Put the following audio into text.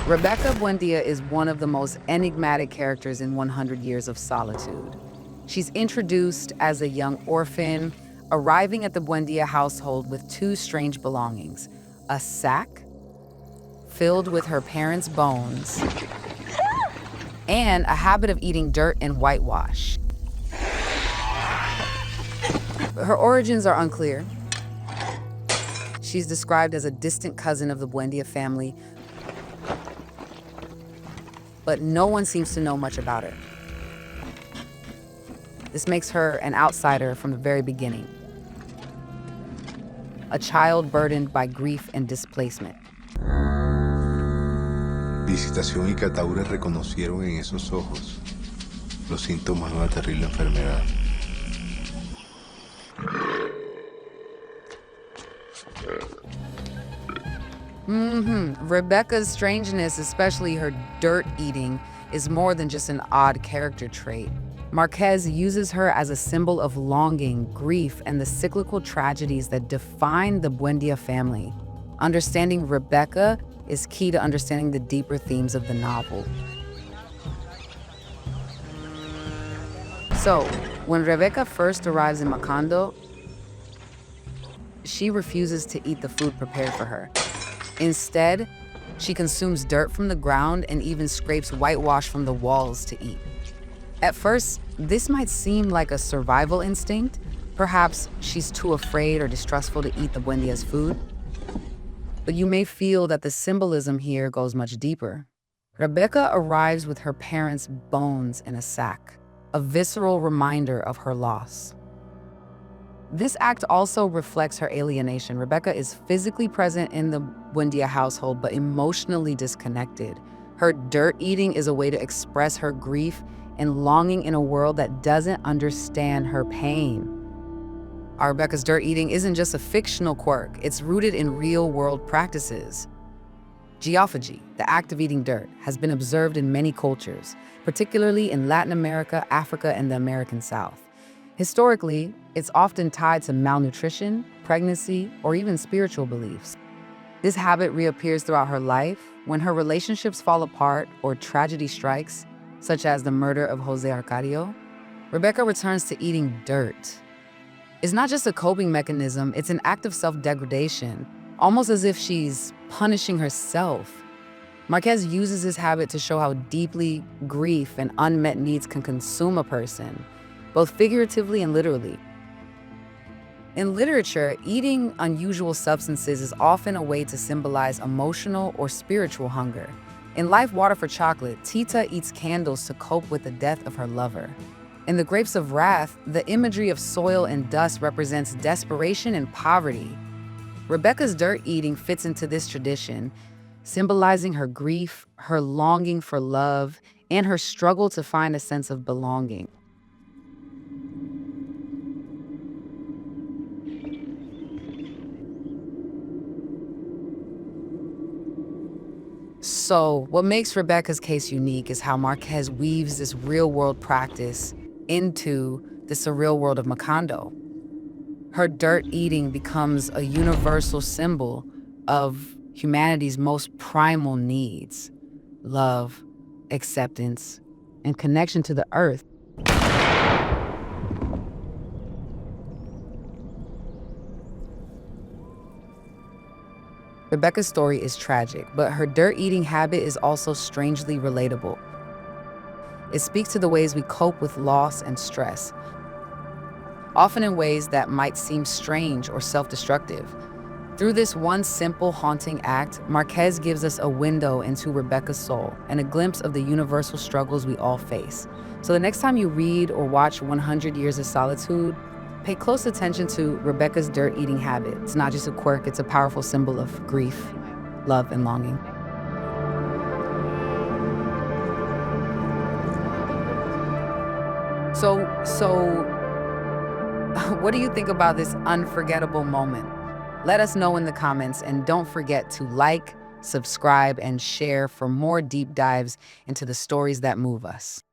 Rebeca Buendía is one of the most enigmatic characters in 100 Years of Solitude. She's introduced as a young orphan, arriving at the Buendía household with two strange belongings: a sack filled with her parents' bones and a habit of eating dirt and whitewash. Her origins are unclear. She's described as a distant cousin of the Buendía family, but no one seems to know much about her. This makes her an outsider from the very beginning, a child burdened by grief and displacement. Visitación y Cataure reconocieron en esos ojos los síntomas de una terrible enfermedad. Rebeca's strangeness, especially her dirt eating, is more than just an odd character trait. Márquez uses her as a symbol of longing, grief, and the cyclical tragedies that define the Buendía family. Understanding Rebeca is key to understanding the deeper themes of the novel. So, when Rebeca first arrives in Macondo, she refuses to eat the food prepared for her. Instead, she consumes dirt from the ground and even scrapes whitewash from the walls to eat. At first, this might seem like a survival instinct. Perhaps she's too afraid or distrustful to eat the Buendía's food. But you may feel that the symbolism here goes much deeper. Rebeca arrives with her parents' bones in a sack, a visceral reminder of her loss. This act also reflects her alienation. Rebeca is physically present in the Buendía household, but emotionally disconnected. Her dirt eating is a way to express her grief and longing in a world that doesn't understand her pain. Rebeca's dirt eating isn't just a fictional quirk, it's rooted in real-world practices. Geophagy, the act of eating dirt, has been observed in many cultures, particularly in Latin America, Africa, and the American South. Historically, it's often tied to malnutrition, pregnancy, or even spiritual beliefs. This habit reappears throughout her life when her relationships fall apart or tragedy strikes, such as the murder of Jose Arcadio. Rebeca returns to eating dirt. It's not just a coping mechanism, it's an act of self-degradation, almost as if she's punishing herself. Márquez uses this habit to show how deeply grief and unmet needs can consume a person, both figuratively and literally. In literature, eating unusual substances is often a way to symbolize emotional or spiritual hunger. In Life, Water for Chocolate, Tita eats candles to cope with the death of her lover. In The Grapes of Wrath, the imagery of soil and dust represents desperation and poverty. Rebeca's dirt eating fits into this tradition, symbolizing her grief, her longing for love, and her struggle to find a sense of belonging. So, what makes Rebeca's case unique is how Márquez weaves this real-world practice into the surreal world of Macondo. Her dirt eating becomes a universal symbol of humanity's most primal needs: love, acceptance, and connection to the earth. Rebeca's story is tragic, but her dirt-eating habit is also strangely relatable. It speaks to the ways we cope with loss and stress, often in ways that might seem strange or self-destructive. Through this one simple, haunting act, Márquez gives us a window into Rebeca's soul and a glimpse of the universal struggles we all face. So the next time you read or watch 100 Years of Solitude, pay close attention to Rebeca's dirt-eating habit. It's not just a quirk, it's a powerful symbol of grief, love, and longing. So, what do you think about this unforgettable moment? Let us know in the comments, and don't forget to like, subscribe, and share for more deep dives into the stories that move us.